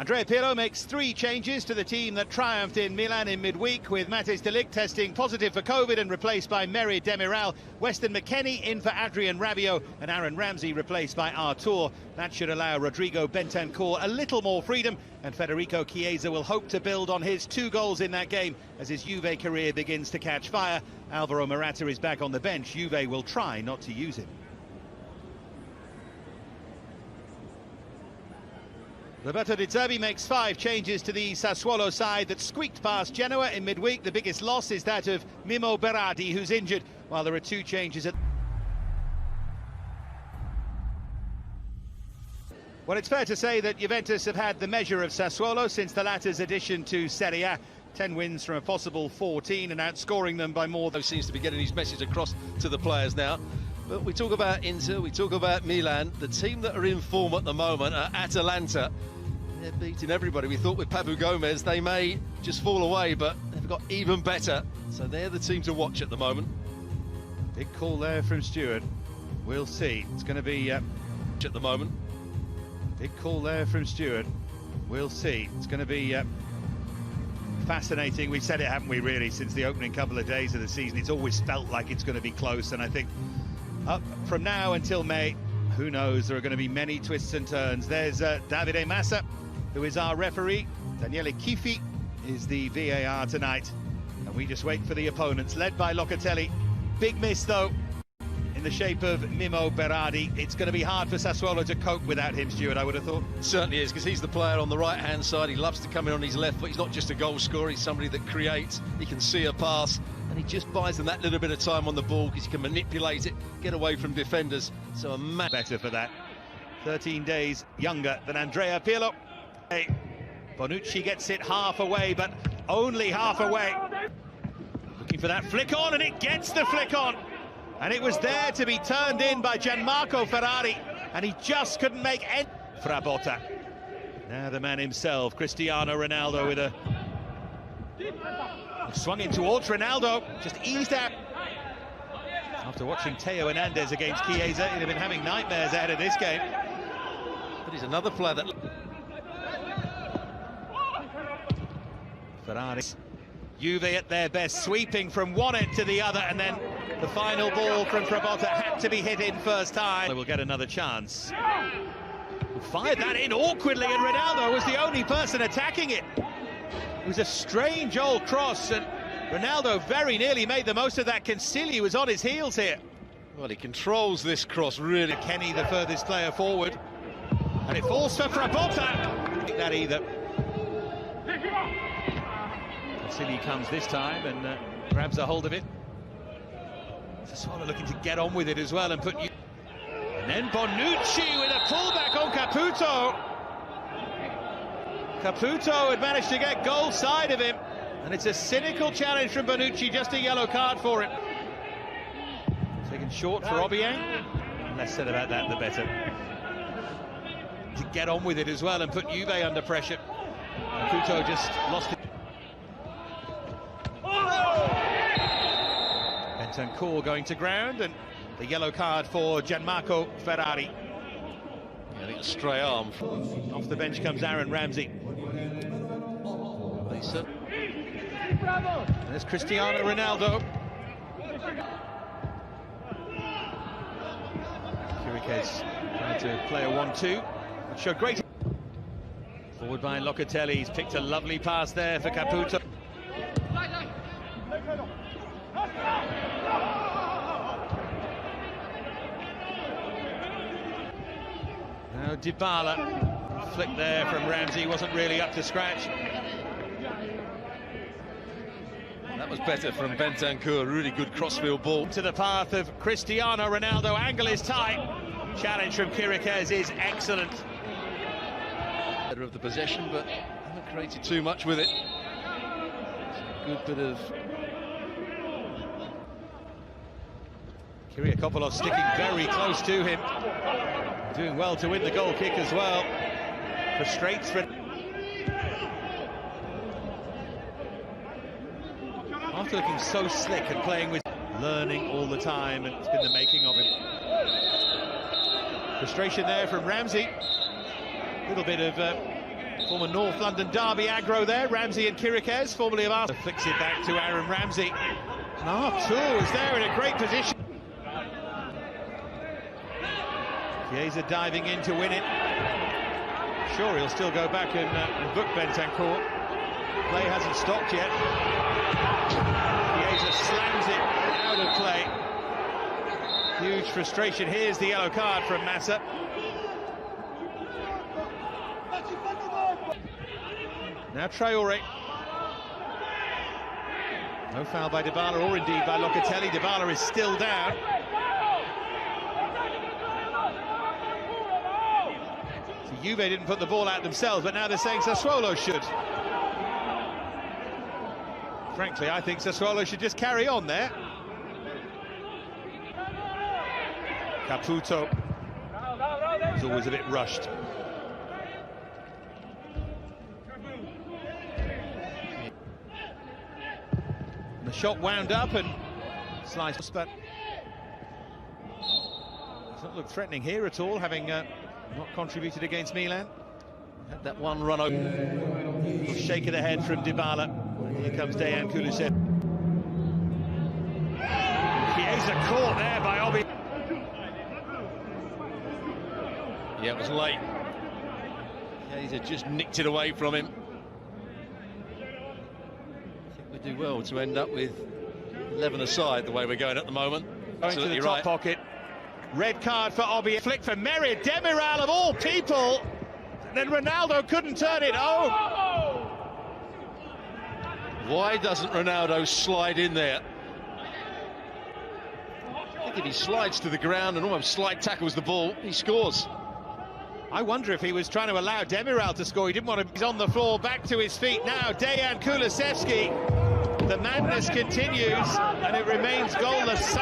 Andrea Pirlo makes 3 changes to the team that triumphed in Milan in midweek, with Matthijs de Ligt testing positive for COVID and replaced by Merih Demiral. Weston McKennie in for Adrien Rabiot, and Aaron Ramsey replaced by Artur. That should allow Rodrigo Bentancur a little more freedom, and Federico Chiesa will hope to build on his 2 goals in that game as his Juve career begins to catch fire. Alvaro Morata is back on the bench. Juve will try not to use him. Roberto Di Zerbi makes 5 changes to the Sassuolo side that squeaked past Genoa in midweek. The biggest loss is that of Mimmo Berardi, who's injured, while there are 2 changes at... Well, it's fair to say that Juventus have had the measure of Sassuolo since the latter's addition to Serie A. 10 wins from a possible 14 and outscoring them by more than... Seems to be getting his message across to the players now. But we talk about Inter, we talk about Milan. The team that are in form at the moment are Atalanta. They're beating everybody. We thought with Papu Gomez they may just fall away, but they've got even better. So they're the team to watch at the moment. Big call there from Stewart. We'll see. It's going to be... at the moment. Big call there from Stewart. We'll see. It's going to be... fascinating. We've said it, haven't we, really, since the opening couple of days of the season. It's always felt like it's going to be close, and I think up from now until May, who knows, there are going to be many twists and turns. There's Davide Massa, who is our referee. Daniele Chifi is the VAR tonight, and we just wait for the opponents, led by Locatelli. Big miss, though, in the shape of Mimmo Berardi. It's going to be hard for Sassuolo to cope without him, Stuart, I would have thought. Certainly is, because he's the player on the right-hand side. He loves to come in on his left foot. He's not just a goal scorer, he's somebody that creates. He can see a pass, and he just buys them that little bit of time on the ball because he can manipulate it, get away from defenders. So a better for that. 13 days younger than Andrea Pirlo. Bonucci gets it half away, but only half away. Looking for that flick on, and it gets the flick on. And it was there to be turned in by Gianmarco Ferrari, and he just couldn't make any. Frabotta. Now the man himself, Cristiano Ronaldo, with a... swung in towards Ronaldo, just eased out. After watching Theo Hernandez against Chiesa, he'd have been having nightmares ahead of this game. But he's another player that... Ferrari. Juve at their best, sweeping from one end to the other, and then the final ball from Frabotta had to be hit in first time. They will get another chance. Fired that in awkwardly, and Ronaldo was the only person attacking it. It was a strange old cross, and Ronaldo very nearly made the most of that. Consigli was on his heels here. Well, he controls this cross, really. Kenny, the furthest player forward, and it falls for Frabotta. That either. Consigli comes this time and grabs a hold of it. Sassuolo looking to get on with it as well and put... And then Bonucci with a pullback on Caputo. Caputo had managed to get goal side of him, and it's a cynical challenge from Bonucci, just a yellow card for it. Taken short for Obiang. Less said about that, the better. To get on with it as well and put Juve under pressure. Caputo just lost it. Bentancur going to ground, and the yellow card for Gianmarco Ferrari. I think a stray arm. Off the bench comes Aaron Ramsey. There's Cristiano Ronaldo. Chiriquez trying to play a 1-2, which showed great. Forward by Locatelli. He's picked a lovely pass there for Caputo. Now Dybala, flick there from Ramsey, wasn't really up to scratch. That was better from Bentancur, really good crossfield ball. To the path of Cristiano Ronaldo, angle is tight. Challenge from Chiriquez is excellent. Better of the possession, but haven't created too much with it. It's a good bit of... Kyriakopoulos sticking very close to him. Doing well to win the goal kick as well. Frustrates for... After looking so slick and playing with... learning all the time, and it's been the making of him. Frustration there from Ramsey. A little bit of Former North London derby aggro there, Ramsey and Kirikes, formerly of Arsenal. Flicks it back to Aaron Ramsey. Two is there in a great position. Chiesa diving in to win it. Sure, he'll still go back and book Bentancur. Play hasn't stopped yet. Chiesa slams it out of play. Huge frustration. Here's the yellow card from Massa. Now Traore. No foul by Dybala, or indeed by Locatelli. Dybala is still down. So Juve didn't put the ball out themselves, but now they're saying Sassuolo should. Frankly, I think Sassuolo should just carry on there. Caputo is always a bit rushed. The shot wound up and sliced, but does not look threatening here at all, having not contributed against Milan. Had that one run over. A shake of the head from Dybala. Here comes Dejan Kulusevski. Chiesa caught there by Obi. Yeah, it was late. Chiesa just nicked it away from him. Do well to end up with 11 aside the way we're going at the moment. Going to the top pocket. Red card for Obi. Flick for Merit. Demiral of all people. Then Ronaldo couldn't turn it. Oh! Why doesn't Ronaldo slide in there? I think if he slides to the ground and almost slide tackles the ball, he scores. I wonder if he was trying to allow Demiral to score. He didn't want to. He's on the floor, back to his feet now. Dejan Kulusevski. The madness continues, and it remains goalless.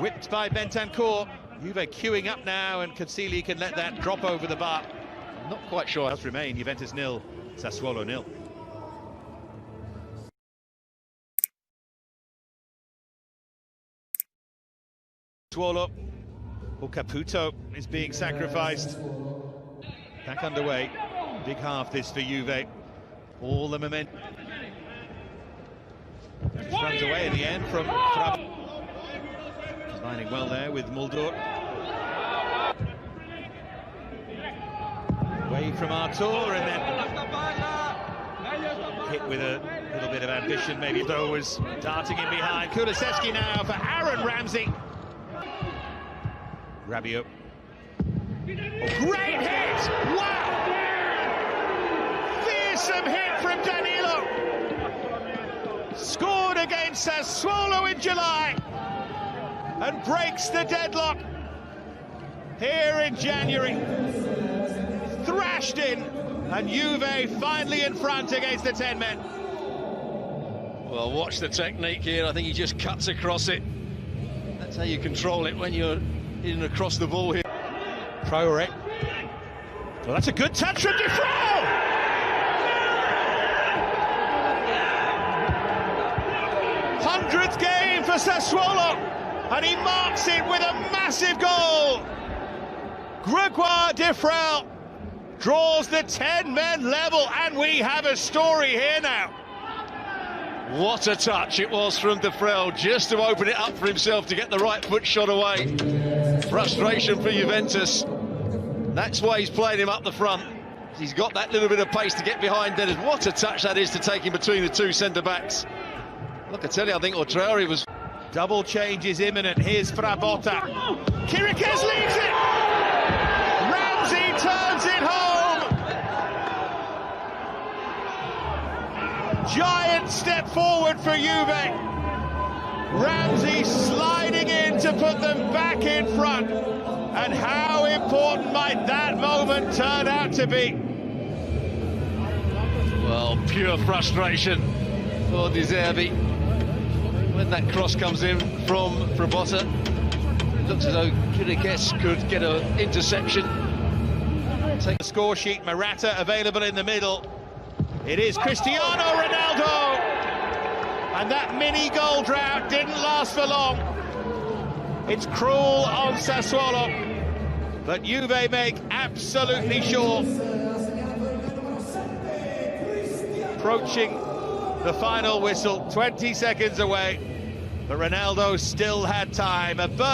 Whipped by Bentancur. Juve queuing up now, and Casilli can let that drop over the bar. I'm not quite sure. It does remain Juventus 0, Sassuolo 0. Sassuolo. Oh, Caputo is being sacrificed. Back underway. Big half this for Juve. All the momentum. Just runs away in the end from Frab. Combining well there with Muldur. Away from Artur, and then hit with a little bit of ambition. Maybe Doe was darting in behind. Kulusevski now for Aaron Ramsey. Rabiot. Oh, great hit! Wow! Fearsome hit from Danilo. Scored against Sassuolo in July and breaks the deadlock here in January. Thrashed in, and Juve finally in front against the 10 men. Well, watch the technique here. I think he just cuts across it. That's how you control it when you're in across the ball here. Traore. Well, that's a good touch from Defrel. 100th game for Sassuolo, and he marks it with a massive goal. Gregoire Defrel draws the 10-men level, and we have a story here now. What a touch it was from Defrel, just to open it up for himself to get the right foot shot away. Frustration for Juventus. That's why he's playing him up the front. He's got that little bit of pace to get behind Dennis. What a touch that is to take him between the two centre-backs. Look, I tell you, I think Traore was... Double change is imminent. Here's Frabotta. Kirikes leaves it! Ramsey turns it home! Giant step forward for Juve. Ramsey sliding in to put them back in front. And how important might that moment turn out to be? Well, pure frustration for De Zerbi. When that cross comes in from Frabotta, it looks as though Kirikes could get an interception. Take the score sheet. Morata available in the middle. It is Cristiano Ronaldo, and that mini goal drought didn't last for long. It's cruel on Sassuolo, but Juve make absolutely sure approaching the final whistle, 20 seconds away, but Ronaldo still had time. A burst